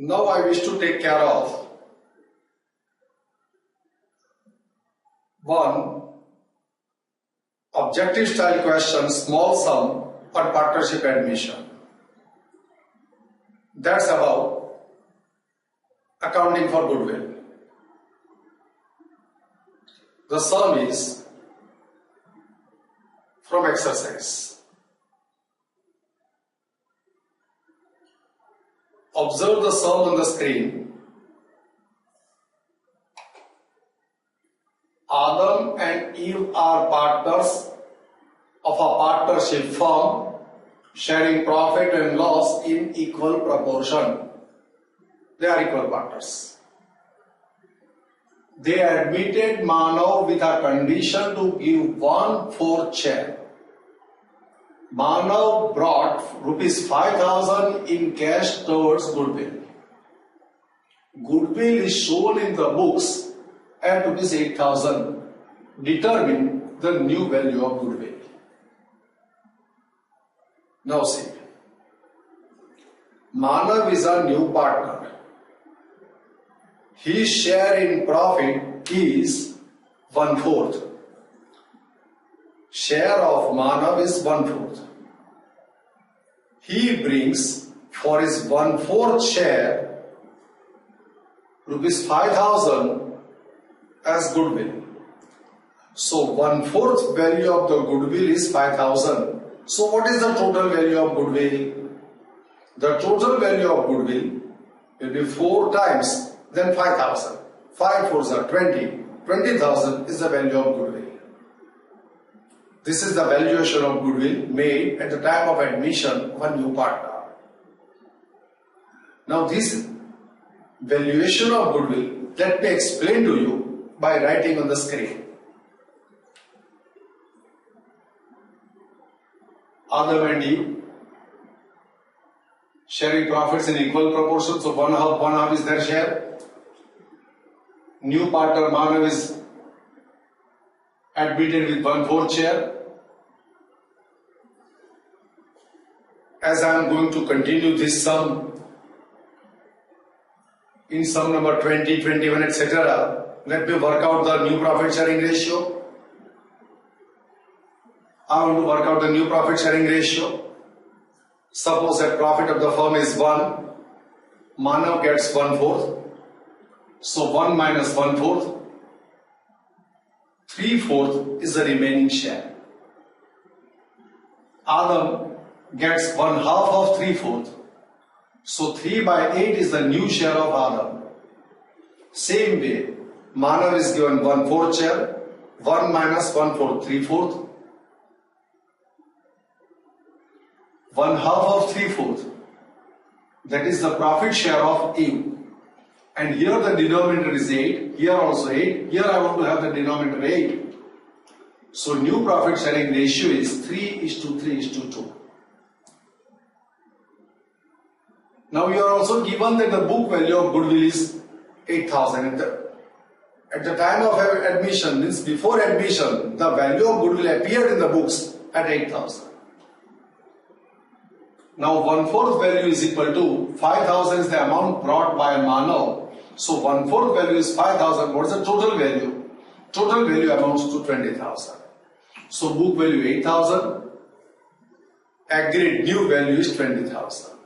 Now I wish to take care of one objective style question, small sum on partnership admission. That's about accounting for goodwill. The sum is from exercise. Observe the sum on the screen. Adam and Eve are partners of a partnership firm sharing profit and loss in equal proportion. They are equal partners. They admitted Manav with a condition to give 1/4 share. Manav brought ₹5,000 in cash towards goodwill. Goodwill is shown in the books at ₹8,000. Determine the new value of goodwill. Now see, Manav is a new partner. His share in profit is 1/4. Share of Manav is 1/4. He brings for his 1/4 share ₹5,000 as goodwill. So 1/4 value of the goodwill is 5,000. So what is the total value of goodwill? The total value of goodwill will be 4 times then 5,000. 5 4s are 20. 20,000 is the value of goodwill. This is the valuation of goodwill made at the time of admission of a new partner. Now this valuation of goodwill, let me explain to you by writing on the screen. Adam and Eve sharing profits in equal proportion, so one half is their share. New partner Manav is admitted with 1/4 share. As I am going to continue this sum in sum number 20, 21, etc., let me work out the new profit sharing ratio. I want to work out the new profit sharing ratio. Suppose that profit of the firm is 1, Manav gets 1/4. So 1 minus 1/4, 3/4 is the remaining share. Adam gets 1/2 of 3/4. So 3/8 is the new share of Adam. Same way, Manav is given 1/4 share. 1 minus 1/4, 3/4. 1/2 of 3/4. That is the profit share of Eve. And here the denominator is 8. Here also 8. Here I want to have the denominator 8. So new profit sharing ratio is 3:3:2. Now you are also given that the book value of goodwill is 8,000. At the time of admission, means before admission, the value of goodwill appeared in the books at 8,000. Now 1/4 value is equal to 5,000 is the amount brought by Manav. So 1/4 value is 5,000. What is the total value? Total value amounts to 20,000. So book value 8,000. Agreed new value is 20,000.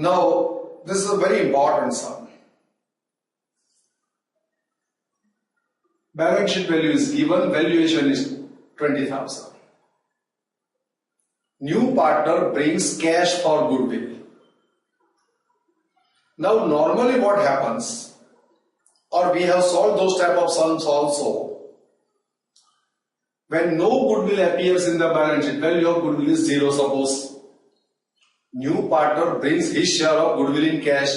Now this is a very important sum. Balance sheet value is given. Valuation is 20,000. New partner brings cash for goodwill. Now normally what happens, or we have solved those type of sums also, when no goodwill appears in the balance sheet, value of goodwill is 0 suppose. New partner brings his share of goodwill in cash,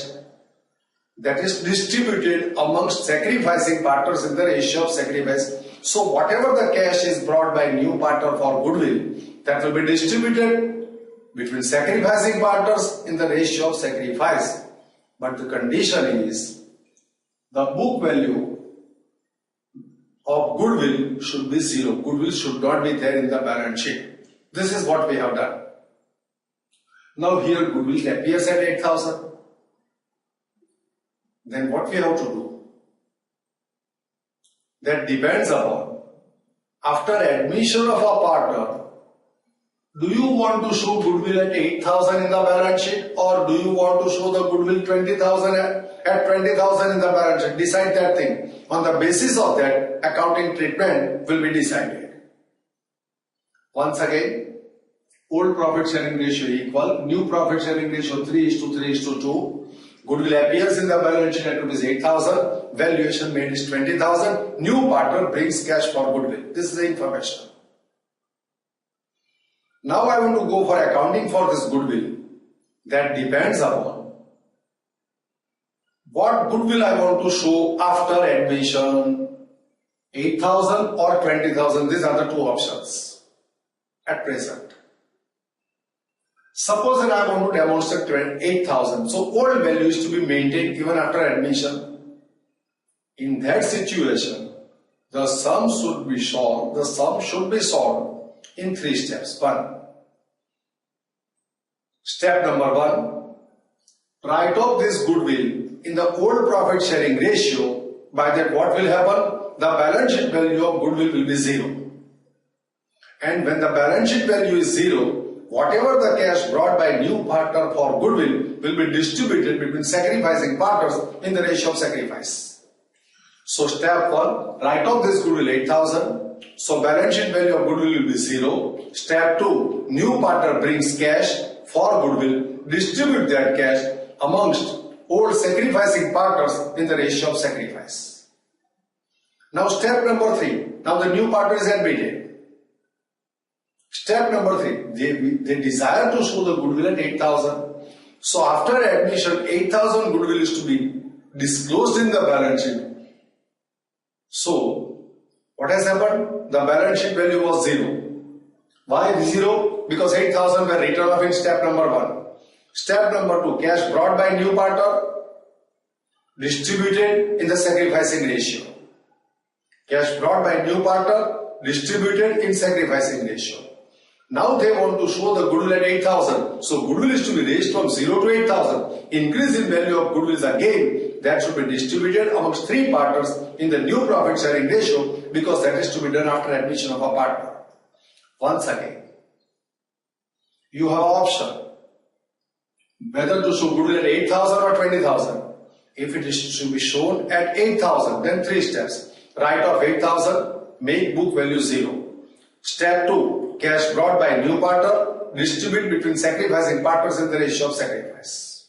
that is distributed amongst sacrificing partners in the ratio of sacrifice. So whatever the cash is brought by new partner for goodwill, that will be distributed between sacrificing partners in the ratio of sacrifice. But the condition is the book value of goodwill should be 0. Goodwill should not be there in the balance sheet. This is what we have done. Now here goodwill appears at 8,000. Then what we have to do? That depends upon, after admission of a partner, do you want to show goodwill at 8,000 in the balance sheet, or do you want to show the goodwill 20,000 at 20,000 in the balance sheet? Decide that thing. On the basis of that, accounting treatment will be decided. Once again, old profit sharing ratio equal, new profit sharing ratio 3:3:2. Goodwill appears in the balance sheet at rupees 8,000. Valuation made is 20,000. New partner brings cash for goodwill. This is the information. Now I want to go for accounting for this goodwill. That depends upon what goodwill I want to show after admission, 8,000 or 20,000. These are the two options at present. Suppose that I want to demonstrate 8,000. So old value is to be maintained even after admission. In that situation, the sum should be solved. The sum should be solved in 3 steps. 1. Step number 1. Write off this goodwill in the old profit sharing ratio. By that what will happen? The balance sheet value of goodwill will be 0. And when the balance sheet value is 0, whatever the cash brought by new partner for goodwill will be distributed between sacrificing partners in the ratio of sacrifice. So step 1, write off this goodwill 8,000. So balance sheet value of goodwill will be 0. Step 2, new partner brings cash for goodwill, distribute that cash amongst old sacrificing partners in the ratio of sacrifice. Now step number 3, now the new partner is admitted. Step number 3, they desire to show the goodwill at 8,000. So after admission, 8,000 goodwill is to be disclosed in the balance sheet. So what has happened? The balance sheet value was 0. Why 0? Because 8,000 were written off in step number 1. Step number 2, cash brought by new partner distributed in the sacrificing ratio. Cash brought by new partner distributed in sacrificing ratio. Now they want to show the goodwill at 8,000. So goodwill is to be raised from 0 to 8,000. Increase in value of goodwill is a gain that should be distributed amongst 3 partners in the new profit sharing ratio, because that is to be done after admission of a partner. Once again, you have an option whether to show goodwill at 8,000 or 20,000. If it is to be shown at 8,000, then 3 steps. Write off 8,000, make book value 0. Step 2, cash brought by new partner, distribute between sacrificing partners in the ratio of sacrifice.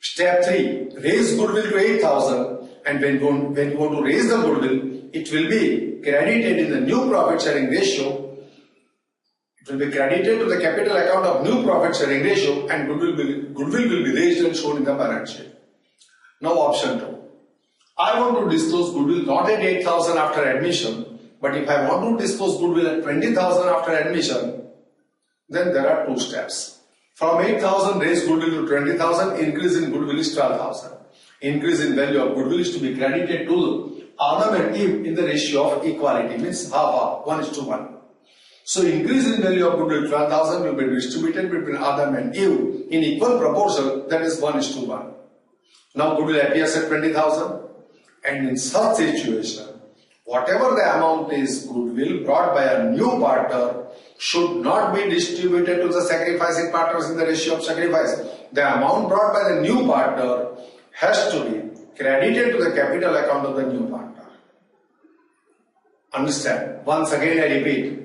Step 3, raise goodwill to 8,000, and when you want to raise the goodwill, it will be credited in the new profit sharing ratio. It will be credited to the capital account of new profit sharing ratio, and goodwill will be raised and shown in the balance sheet. Now option 2, I want to disclose goodwill not at 8,000 after admission, but if I want to disclose goodwill at 20,000 after admission, then there are 2 steps. From 8,000 raise goodwill to 20,000, increase in goodwill is 12,000. Increase in value of goodwill is to be credited to Adam and Eve in the ratio of equality, means half, 1:1. So increase in value of goodwill 12,000 will be distributed between Adam and Eve in equal proportion, that is 1:1. Now goodwill appears at 20,000, and in such situation, whatever the amount is goodwill brought by a new partner should not be distributed to the sacrificing partners in the ratio of sacrifice. The amount brought by the new partner has to be credited to the capital account of the new partner. Understand? Once again I repeat,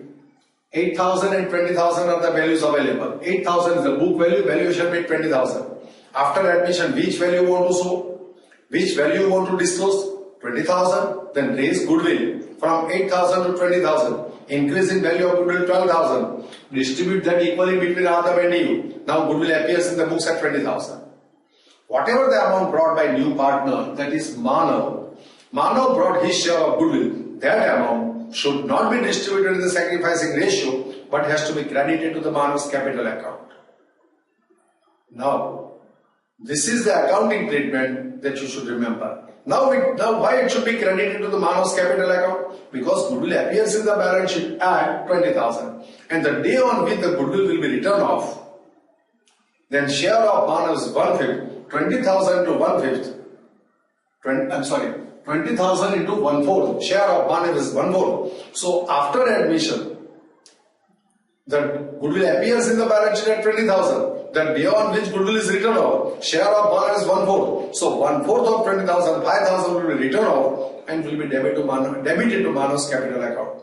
8,000 and 20,000 are the values available. 8,000 is the book value, valuation made 20,000. After admission, which value you want to show? Which value you want to disclose? 20,000, then raise goodwill from 8,000 to 20,000. Increase in value of goodwill 12,000. Distribute that equally between Adam and Eve. Now goodwill appears in the books at 20,000. Whatever the amount brought by new partner, that is Manav. Manav brought his share of goodwill. That amount should not be distributed in the sacrificing ratio, but has to be credited to the Manav's capital account. Now, this is the accounting treatment that you should remember. Now why it should be credited to the Manav's capital account? Because goodwill appears in the balance sheet at 20,000. And the day on which the goodwill will be written off, then share of Manav's 1/5, 20,000 to 1/5. 20,000 into 1/4. Share of Manav is 1/4. So after admission, the goodwill appears in the balance sheet at 20,000. Then beyond which goodwill is written off, share of Manav is 1/4. So 1/4 of 20,000, 5,000 will be written off and will be debited to Manav's capital account.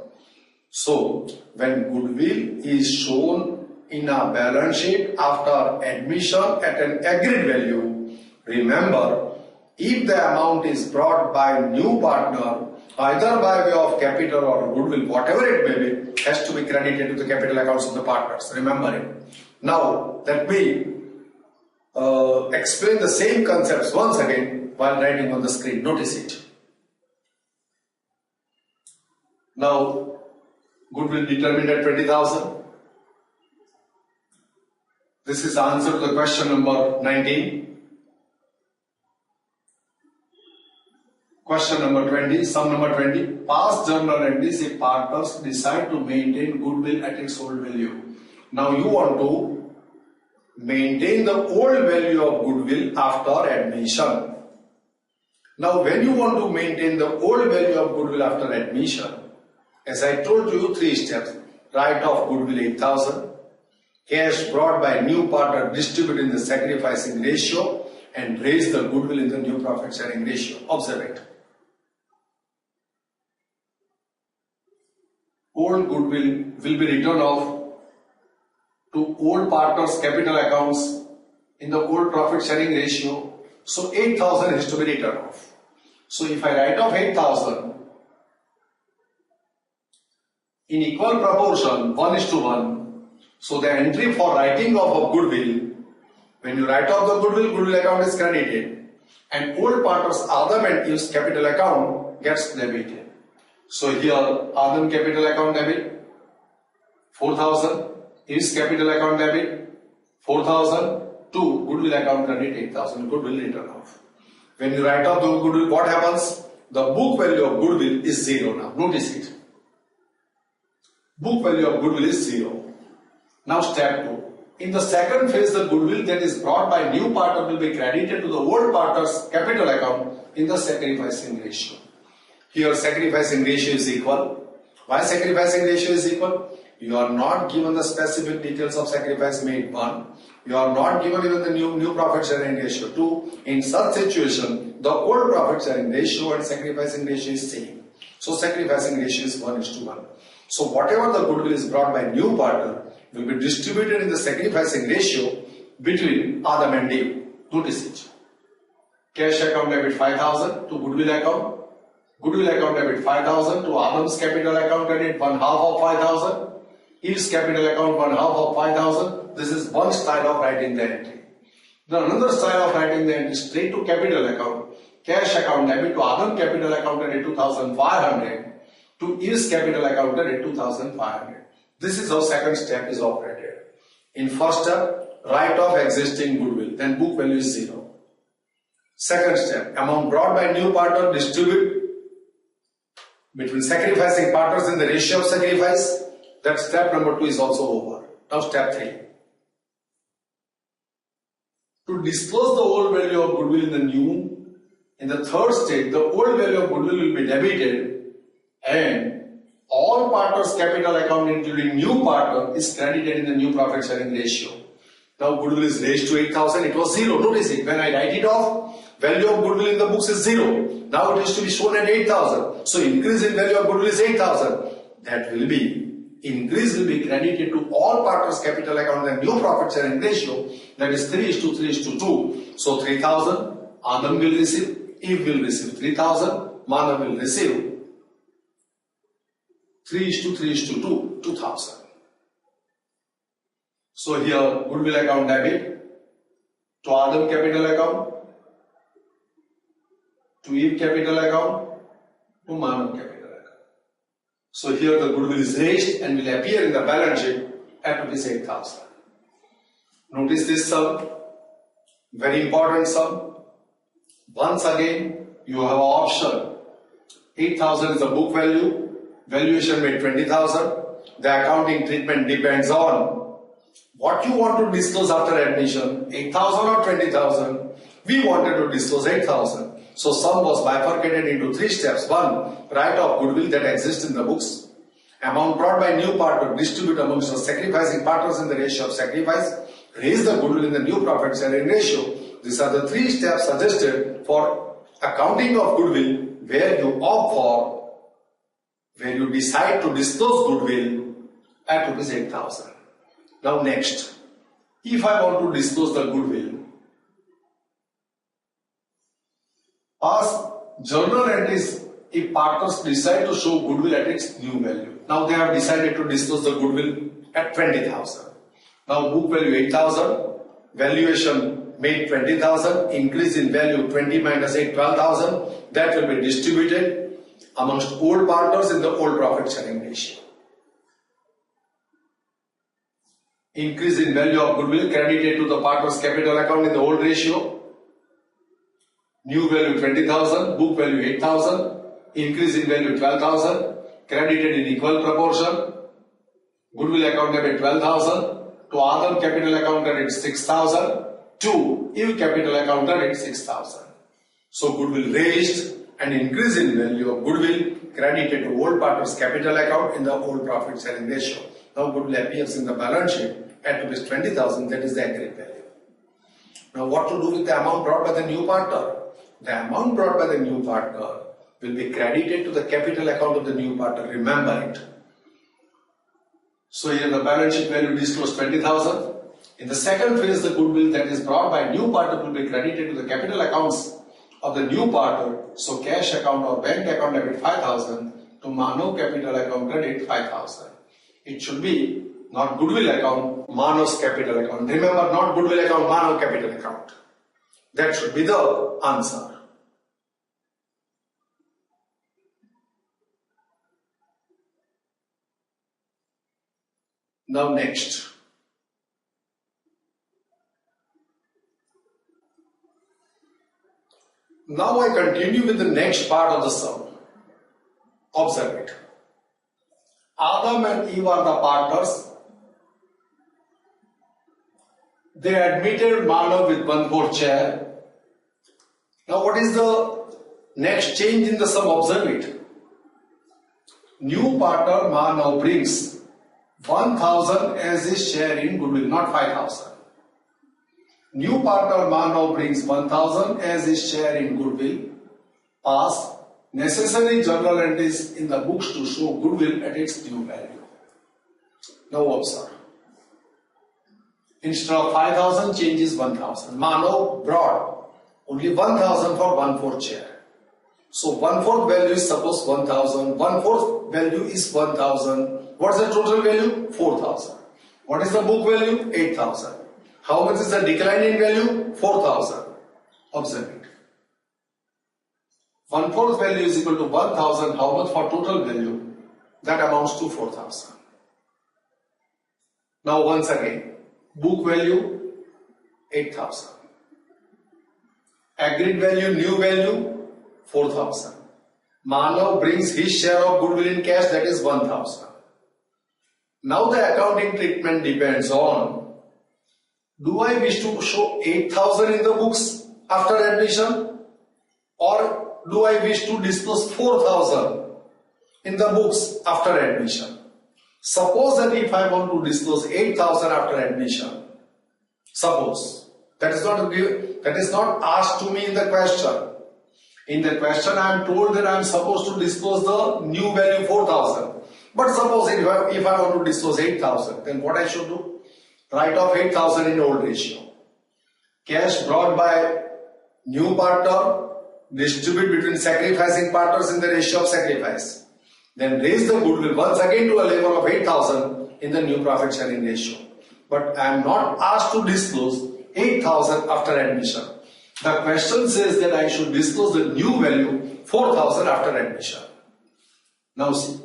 So when goodwill is shown in a balance sheet after admission at an agreed value, remember, if the amount is brought by new partner, either by way of capital or goodwill, whatever it may be, has to be credited to the capital accounts of the partners. Remember it. Now, let me explain the same concepts once again while writing on the screen. Notice it. Now, goodwill determined at 20,000. This is the answer to the question number 19. Question number 20, sum number 20. Past journal entries if partners decide to maintain goodwill at its old value. Now you want to maintain the old value of goodwill after admission. Now when you want to maintain the old value of goodwill after admission, as I told you, 3 steps. Write off goodwill 8,000. Cash brought by new partner distribute in the sacrificing ratio and raise the goodwill in the new profit sharing ratio. Observe it. Old goodwill will be written off to old partners' capital accounts in the old profit sharing ratio. So 8,000 is to be written off. So if I write off 8,000 in equal proportion 1:1, so the entry for writing off of goodwill, when you write off the goodwill account is credited and old partners Adam and Eve's capital account gets debited. So here Adam capital account debit 4,000, Eve's capital account debit 4,000, to goodwill account credit 8,000, goodwill written off. When you write off the goodwill, what happens? The book value of goodwill is 0 now. Notice it. Book value of goodwill is 0. Now step 2. In the second phase, the goodwill that is brought by new partner will be credited to the old partner's capital account in the sacrificing ratio. Here sacrificing ratio is equal. Why sacrificing ratio is equal? You are not given the specific details of sacrifice made 1. You are not given even the new profit sharing ratio 2. In such situation, the old profit sharing ratio and sacrificing ratio is same. So sacrificing ratio is 1:1. So whatever the goodwill is brought by new partner will be distributed in the sacrificing ratio between Adam and Eve. Notice it. Cash account debit 5,000 to goodwill account. Goodwill account debit 5,000 to Adam's capital account credit 1/2 of 5,000. Eve's capital account 1/2 of 5,000. This is one style of writing the entry. Then another style of writing the entry straight to capital account. Cash account debit to Adam capital account credit 2,500 to Eve's capital account credit 2,500. This is how second step is operated. In first step, write off existing goodwill, then book value is 0. Second step, amount brought by new partner distribute between sacrificing partners in the ratio of sacrifice. That step number 2 is also over. Now step 3. To disclose the old value of goodwill in the third stage, the old value of goodwill will be debited and all partners' capital account including new partner is credited in the new profit sharing ratio. Now goodwill is raised to 8,000, it was 0. Notice it, when I write it off, value of goodwill in the books is 0. Now it is to be shown at 8,000. So increase in value of goodwill is 8,000. That will be, increase will be credited to all partners' capital account in the new profit sharing ratio, that is 3:3:2. So 3,000, Adam will receive, Eve will receive 3,000, Manav will receive 3:3:2, 2,000. So here goodwill account debit to Adam capital account, to Eve capital account, to Manav capital account. So here the goodwill is raised and will appear in the balance sheet at rupees 8,000. Notice this sum, very important sum. Once again, you have an option. 8,000 is the book value, valuation made 20,000. The accounting treatment depends on what you want to disclose after admission, 8,000 or 20,000. We wanted to disclose 8,000. So sum was bifurcated into 3 steps. 1. Write off goodwill that exists in the books. Amount brought by new partner, distribute amongst the sacrificing partners in the ratio of sacrifice. Raise the goodwill in the new profit sharing ratio. These are the 3 steps suggested for accounting of goodwill, where you opt for, where you decide to disclose goodwill at rupees 8,000. Now next, if I want to disclose the goodwill, pass journal entries if partners decide to show goodwill at its new value. Now they have decided to disclose the goodwill at 20,000. Now book value 8,000, valuation made 20,000, increase in value 20 minus 8, 12,000. That will be distributed amongst old partners in the old profit sharing ratio. Increase in value of goodwill credited to the partner's capital account in the old ratio. New value 20,000, book value 8,000, increase in value 12,000, credited in equal proportion. Goodwill account debit 12,000, to other capital account debit 6,000, to if capital account debit 6,000. So goodwill raised and increase in value of goodwill credited to old partner's capital account in the old profit sharing ratio. Now goodwill appears in the balance sheet at rupees 20,000, that is the agreed value. Now what to do with the amount brought by the new partner? The amount brought by the new partner will be credited to the capital account of the new partner. Remember it. So here the balance sheet value disclosed 20,000. In the second phase, the goodwill that is brought by new partner will be credited to the capital accounts of the new partner. So cash account or bank account debit 5,000, to Manav capital account credit 5,000. It should be not goodwill account, Manav's capital account. Remember, not goodwill account, Manav capital account. That should be the answer. Now next. Now I continue with the next part of the sum. Observe it. Adam and Eve are the partners. They admitted Manav with 1/4 share. Now what is the next change in the sum? Observe it. New partner Manav brings 1,000 as his share in goodwill, not 5,000. New partner Manav brings 1,000 as his share in goodwill. Pass necessary journal entries in the books to show goodwill at its new value. Now observe. Instead of 5,000, changes 1,000. Manav brought only 1,000 for 1/4 share. So 1/4 value is suppose 1,000. 1/4 value is 1,000. What is the total value? 4,000. What is the book value? 8,000. How much is the decline in value? 4,000. Observe it. 1/4 value is equal to 1,000. How much for total value? That amounts to 4,000. Now once again, book value 8,000. Agreed value, new value 4,000. Manav brings his share of goodwill in cash, that is 1,000. Now the accounting treatment depends on, do I wish to show 8,000 in the books after admission, or do I wish to disclose 4,000 in the books after admission? Suppose that if I want to disclose 8,000 after admission, suppose, that is not asked to me in the question. In the question I am told that I am supposed to disclose the new value 4,000. But suppose if I want to disclose 8,000, then what I should do? Write off 8,000 in old ratio. Cash brought by new partner, distribute between sacrificing partners in the ratio of sacrifice. Then raise the goodwill once again to a level of 8,000 in the new profit sharing ratio. But I am not asked to disclose 8,000 after admission. The question says that I should disclose the new value 4,000 after admission. Now see,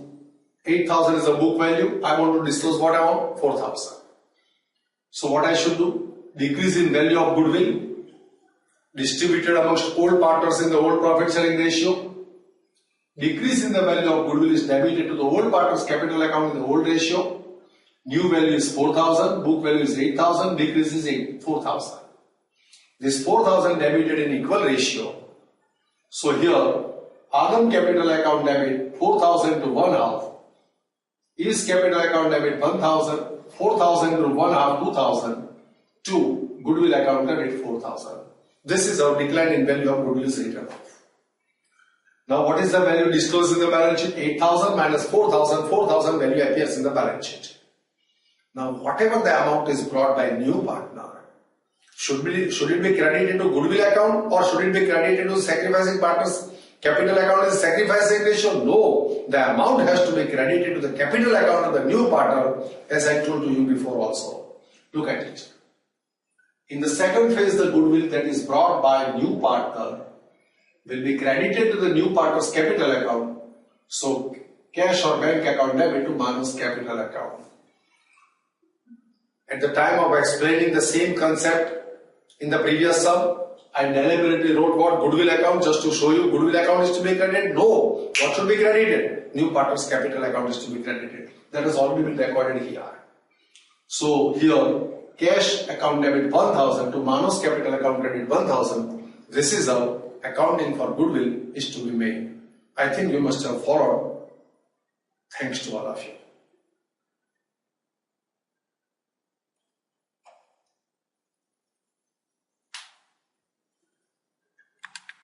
8,000 is the book value. I want to disclose what amount? 4,000. So what I should do? Decrease in value of goodwill. distributed amongst old partners in the old profit sharing ratio. Decrease in the value of goodwill is debited to the old partners capital account in the old ratio. New value is 4,000, book value is 8,000, decrease is 4,000. This 4,000 debited in equal ratio. So here, Adam capital account debit 4,000 to 1 half is capital account debit 1,000, 4,000 to 1 half 2,000 to goodwill account debit 4,000. This is our decline in value of goodwill is written off. Now what is the value disclosed in the balance sheet? 8,000 minus 4,000, 4,000 value appears in the balance sheet. Now whatever the amount is brought by new partner, should it be credited to goodwill account or should it be credited to sacrificing partners capital account is sacrificing ratio? No, the amount has to be credited to the capital account of the new partner, as I told to you before also. Look at it. In the second phase, the goodwill that is brought by new partner will be credited to the new partner's capital account. So cash or bank account debit to minus capital account. At the time of explaining the same concept in the previous sum, I deliberately wrote what goodwill account just to show you goodwill account is to be credited. No, what should be credited? New partner's capital account is to be credited. That has already been recorded here. So here, cash account debit 1,000 to Manos capital account credit 1,000. This is how accounting for goodwill is to be made. I think you must have followed. Thanks to all of you.